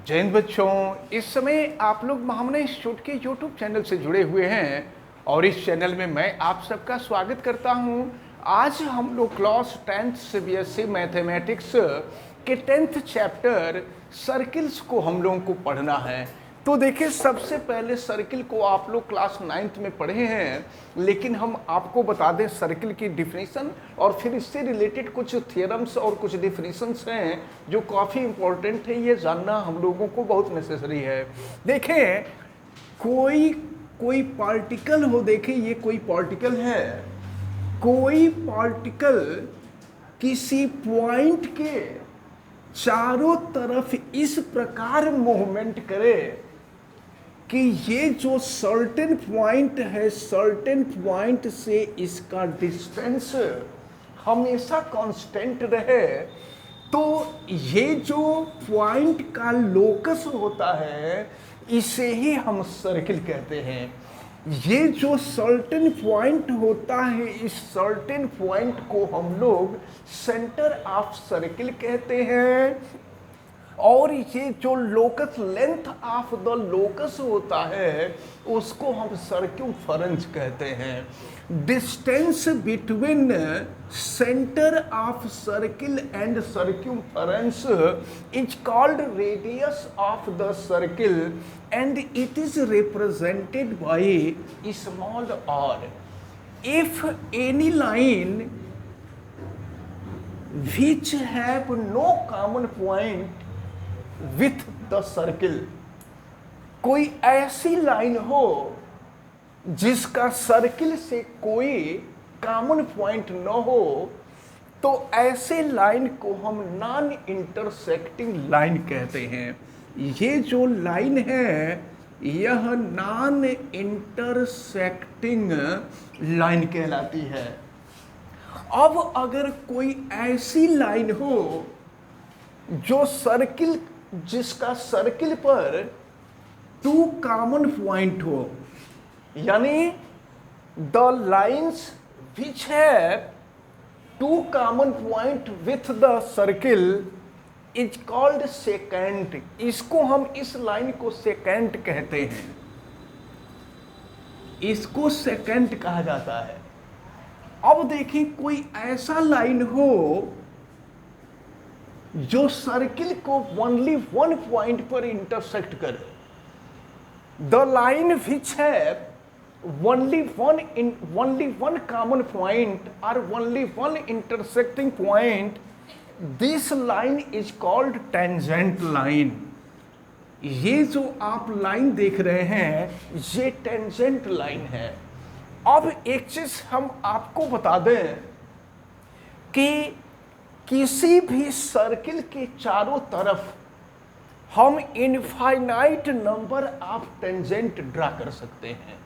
जय हिंद बच्चों, इस समय आप लोग महामना इंस्टीट्यूट के यूट्यूब चैनल से जुड़े हुए हैं और इस चैनल में मैं आप सबका स्वागत करता हूं। आज हम लोग क्लास 10th सीबीएसई मैथमेटिक्स के 10th चैप्टर सर्किल्स को हम लोगों को पढ़ना है। तो देखिए, सबसे पहले सर्किल को आप लोग क्लास 9th में पढ़े हैं, लेकिन हम आपको बता दें सर्किल की डिफिनीशन और फिर इससे रिलेटेड कुछ थियरम्स और कुछ डिफिनीशंस हैं जो काफ़ी इंपॉर्टेंट है। ये जानना हम लोगों को बहुत नेसेसरी है। देखें, कोई पार्टिकल हो, देखिए ये कोई पार्टिकल है, कोई पार्टिकल किसी पॉइंट के चारों तरफ इस प्रकार मूवमेंट करे कि ये जो सर्टेन पॉइंट है, सर्टेन पॉइंट से इसका डिस्टेंस हमेशा कांस्टेंट रहे, तो ये जो पॉइंट का लोकस होता है इसे ही हम सर्किल कहते हैं। ये जो सर्टेन पॉइंट होता है, इस सर्टेन पॉइंट को हम लोग सेंटर ऑफ सर्किल कहते हैं। और ये जो locus, length of the locus होता है, उसको हम सर्क्यूम्फरेंस कहते हैं। Distance between centre of circle and circumference is called radius of the circle and it is represented by small r। If any line which have no common point with the circle, कोई ऐसी line हो जिसका circle से कोई common point न हो, तो ऐसे लाइन को हम नॉन इंटरसेक्टिंग लाइन कहते हैं। ये जो लाइन है यह नॉन इंटरसेक्टिंग लाइन कहलाती है। अब अगर कोई ऐसी लाइन हो जो सर्किल, जिसका सर्किल पर टू कॉमन पॉइंट हो, यानी the lines which have two common point with the circle is called secant. इसको हम, इस लाइन को सेकेंट कहते हैं, इसको सेकेंट कहा जाता है। अब देखिए, कोई ऐसा लाइन हो जो सर्किल को ओनली वन पॉइंट पर इंटरसेक्ट करे, द लाइन विच है ओनली वन कॉमन पॉइंट और only one intersecting point, this line is called tangent line. ये जो आप लाइन देख रहे हैं ये टेंजेंट लाइन है। अब एक चीज हम आपको बता दें कि किसी भी सर्किल के चारों तरफ हम infinite number of tangent draw कर सकते हैं।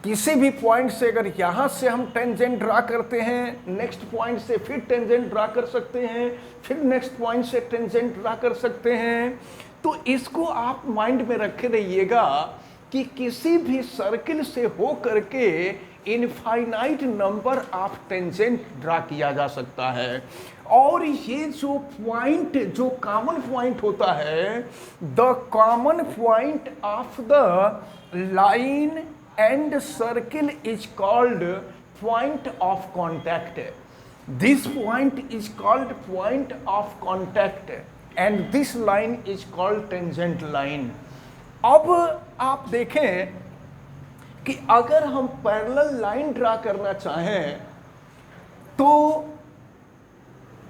किसी भी पॉइंट से, अगर यहां से हम टेंजेंट ड्रा करते हैं, नेक्स्ट पॉइंट से फिर टेंजेंट ड्रा कर सकते हैं, फिर नेक्स्ट पॉइंट से टेंजेंट ड्रा कर सकते हैं। तो इसको आप माइंड में रखे रहिएगा कि किसी भी सर्किल से हो करके infinite number of tangent draw किया जा सकता है। और ये जो पॉइंट, जो कॉमन पॉइंट होता है, the common point of the line and circle is called point of contact. This point is called point of contact and this line is called tangent line. अब आप देखें कि अगर हम पैरेलल लाइन ड्रा करना चाहें तो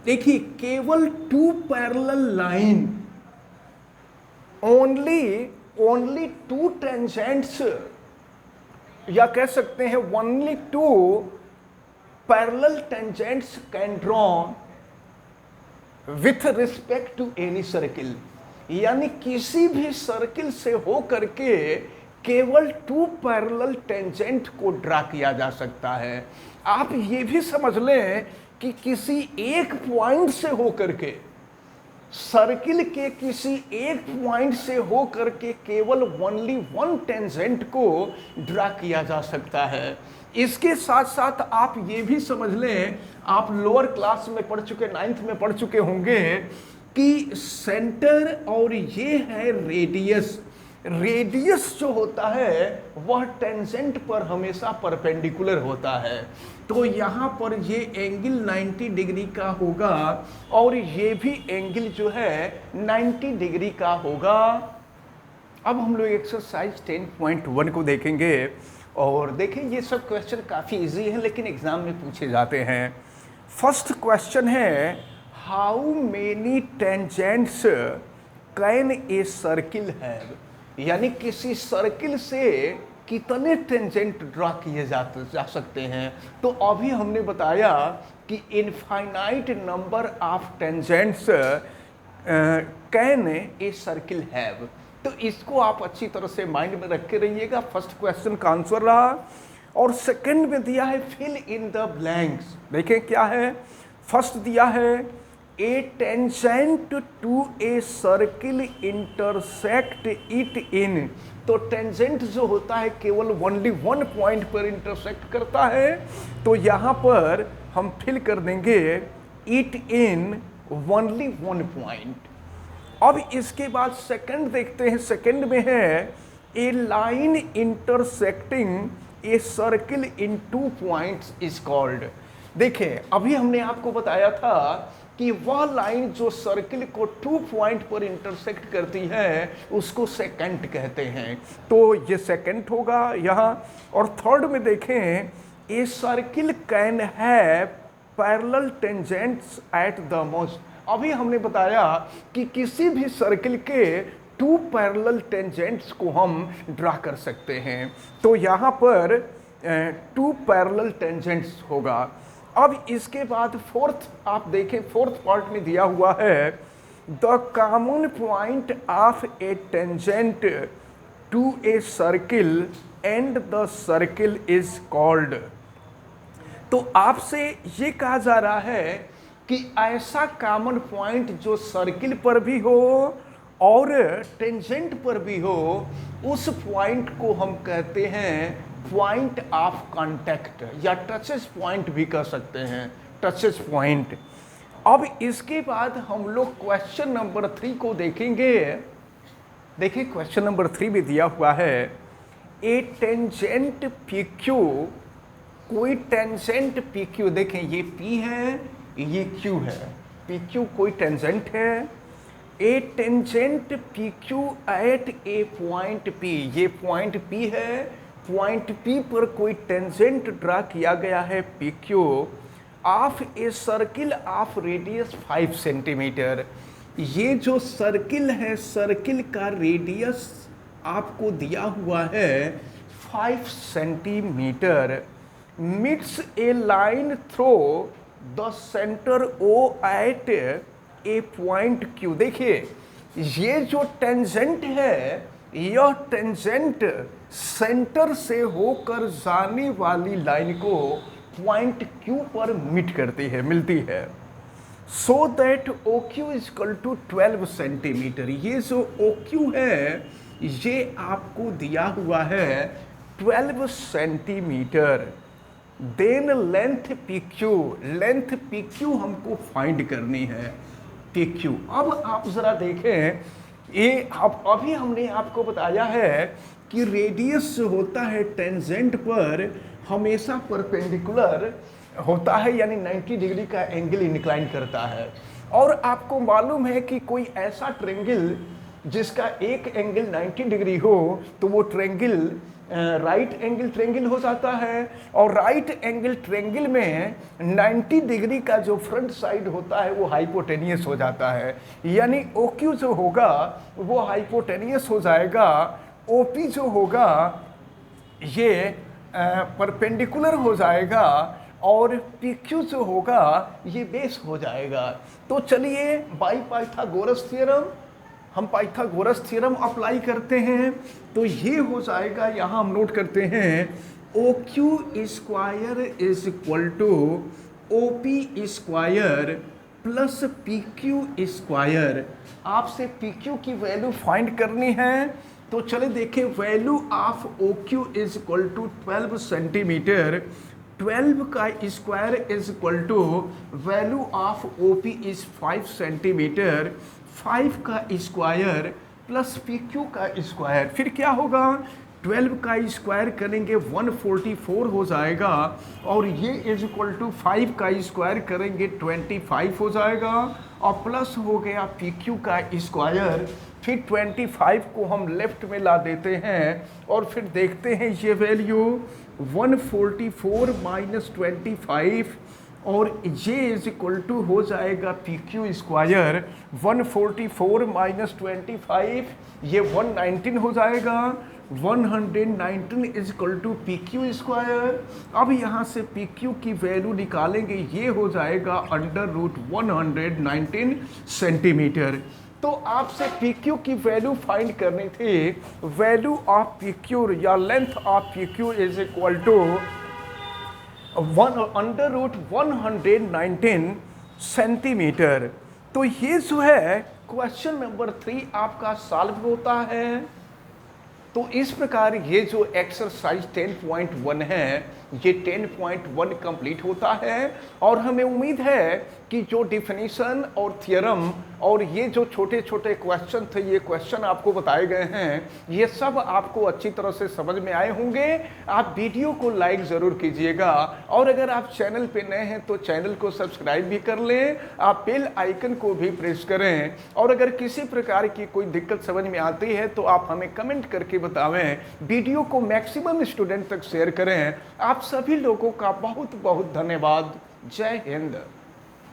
देखिए, केवल two parallel line, only two tangents, या कह सकते हैं only two parallel tangents can draw with respect to any circle. यानी किसी भी सर्किल से हो करके केवल टू पैरेलल टेंजेंट को ड्रा किया जा सकता है। आप ये भी समझ लें कि किसी एक पॉइंट से हो करके, सर्किल के किसी एक पॉइंट से हो करके केवल ओनली वन टेंजेंट को ड्रा किया जा सकता है। इसके साथ साथ आप ये भी समझ लें, आप लोअर क्लास में पढ़ चुके, 9th में पढ़ चुके होंगे कि सेंटर और ये है रेडियस। रेडियस जो होता है वह टेंजेंट पर हमेशा परपेंडिकुलर होता है। तो यहाँ पर ये एंगल 90 डिग्री का होगा और ये भी एंगल जो है 90 डिग्री का होगा। अब हम लोग एक्सरसाइज 10.1 को देखेंगे और देखें ये सब क्वेश्चन काफ़ी इजी है लेकिन एग्जाम में पूछे जाते हैं। फर्स्ट क्वेश्चन है how many tangents can a circle have, यानी किसी सर्किल से कितने टेंजेंट ड्रा किए जा सकते हैं। तो अभी हमने बताया कि infinite number of tangents can a circle have. तो इसको आप अच्छी तरह से माइंड में रख के रहिएगा। फर्स्ट क्वेश्चन का आंसर रहा। और सेकंड में दिया है फिल इन द ब्लैंक्स। देखें क्या है। फर्स्ट दिया है a tangent to a circle intersect it in. तो टेंजेंट जो होता है केवल ओनली वन पॉइंट पर इंटरसेक्ट करता है, तो यहाँ पर हम फिल कर देंगे it in only one point. अब इसके बाद सेकंड देखते हैं। सेकंड में है a line intersecting a circle in 2 points is called. देखिए अभी हमने आपको बताया था कि वह लाइन जो सर्किल को 2 पॉइंट पर इंटरसेक्ट करती है उसको सेकंड कहते हैं। तो ये सेकंड होगा यहाँ। और थर्ड में देखें a circle can have parallel tangents at the most. अभी हमने बताया कि किसी भी सर्किल के 2 पैरेलल टेंजेंट्स को हम ड्रा कर सकते हैं। तो यहाँ पर 2 पैरेलल टेंजेंट्स होगा। अब इसके बाद फोर्थ आप देखें, फोर्थ पार्ट में दिया हुआ है the common point of a tangent to a circle and the circle is called. तो आपसे ये कहा जा रहा है कि ऐसा कॉमन पॉइंट जो सर्किल पर भी हो और टेंजेंट पर भी हो, उस पॉइंट को हम कहते हैं पॉइंट ऑफ कांटेक्ट या टचेस पॉइंट भी कह सकते हैं, टचेस पॉइंट। अब इसके बाद हम लोग क्वेश्चन नंबर 3 को देखेंगे। देखिए क्वेश्चन नंबर 3 में दिया हुआ है ए टेंजेंट पी क्यू। कोई टेंजेंट पी क्यू, देखें ये पी है ये क्यू है, पी क्यू कोई टेंजेंट है। A tangent P Q eight a point P, ये पॉइंट पी है। पॉइंट पी पर कोई टेंजेंट ड्रा किया गया है P Q of a circle of radius 5 centimetre. ये जो सर्किल है, सर्किल का रेडियस आपको दिया हुआ है 5 centimetre. Meets a line through the centre O at a point Q. देखिए ये जो टेंजेंट है, यह टेंजेंट सेंटर से होकर जाने वाली लाइन को पॉइंट क्यू पर मिट करती है, मिलती है। So that O Q is equal to 12 centimetre. ये जो ओ क्यू है ये आपको दिया हुआ है 12 centimetre. Then length P Q, length P Q हमको फाइंड करनी है पी क्यू। अब आप जरा देखें, ये अभी हमने आपको बताया है कि रेडियस जो होता है टेंजेंट पर हमेशा परपेंडिकुलर होता है, यानी 90 डिग्री का एंगल इंक्लाइन करता है। और आपको मालूम है कि कोई ऐसा ट्रेंगल जिसका एक एंगल 90 डिग्री हो तो वो ट्रेंगल राइट एंगल ट्रेंगल हो जाता है। और राइट एंगल ट्रेंगल में 90 डिग्री का जो फ्रंट साइड होता है वो हाइपोटेनियस हो जाता है, यानी OQ जो होगा वो हाइपोटेनियस हो जाएगा। OP जो होगा ये परपेंडिकुलर हो जाएगा और PQ जो होगा ये बेस हो जाएगा। तो चलिए बाई पाइथागोरस थ्योरम, हम पाइथागोरस थ्योरम अप्लाई करते हैं। तो ये हो जाएगा, यहाँ हम नोट करते हैं OQ square is equal to OP square plus PQ square. आपसे PQ की वैल्यू फाइंड करनी है। तो चले देखें, value of OQ is equal to 12 centimetre 12 का square is equal to value of OP is 5 centimetre, 5 का स्क्वायर प्लस PQ का स्क्वायर, फिर क्या होगा 12 का स्क्वायर करेंगे 144 हो जाएगा, और ये इज इक्वल टू 5 का स्क्वायर करेंगे 25 हो जाएगा, और प्लस हो गया PQ का स्क्वायर। फिर 25 को हम लेफ्ट में ला देते हैं और फिर देखते हैं ये वैल्यू 144 माइनस 25, और ये इज इक्वल टू हो जाएगा PQ स्क्वायर, 144 माइनस 25 ये 119 हो जाएगा, 119 is equal to PQ square. अब यहाँ से PQ की वैल्यू निकालेंगे, ये हो जाएगा अंडर रूट 119 सेंटीमीटर। तो आपसे PQ की वैल्यू फाइंड करनी थी, वैल्यू ऑफ PQ या length of PQ is equal to under root 119 centimetre. तो ये जो है क्वेश्चन नंबर 3 आपका सॉल्व होता है। तो इस प्रकार ये जो एक्सरसाइज 10.1 है, ये 10.1 कंप्लीट होता है, और हमें उम्मीद है कि जो डिफिनीशन और थियरम और ये जो छोटे छोटे क्वेश्चन थे, ये क्वेश्चन आपको बताए गए हैं, ये सब आपको अच्छी तरह से समझ में आए होंगे। आप वीडियो को लाइक ज़रूर कीजिएगा, और अगर आप चैनल पे नए हैं तो चैनल को सब्सक्राइब भी कर लें, आप बेल आइकन को भी प्रेस करें, और अगर किसी प्रकार की कोई दिक्कत समझ में आती है तो आप हमें कमेंट करके बतावें। वीडियो को मैक्सिमम स्टूडेंट तक शेयर करें। आप सभी लोगों का बहुत बहुत धन्यवाद। जय हिंद।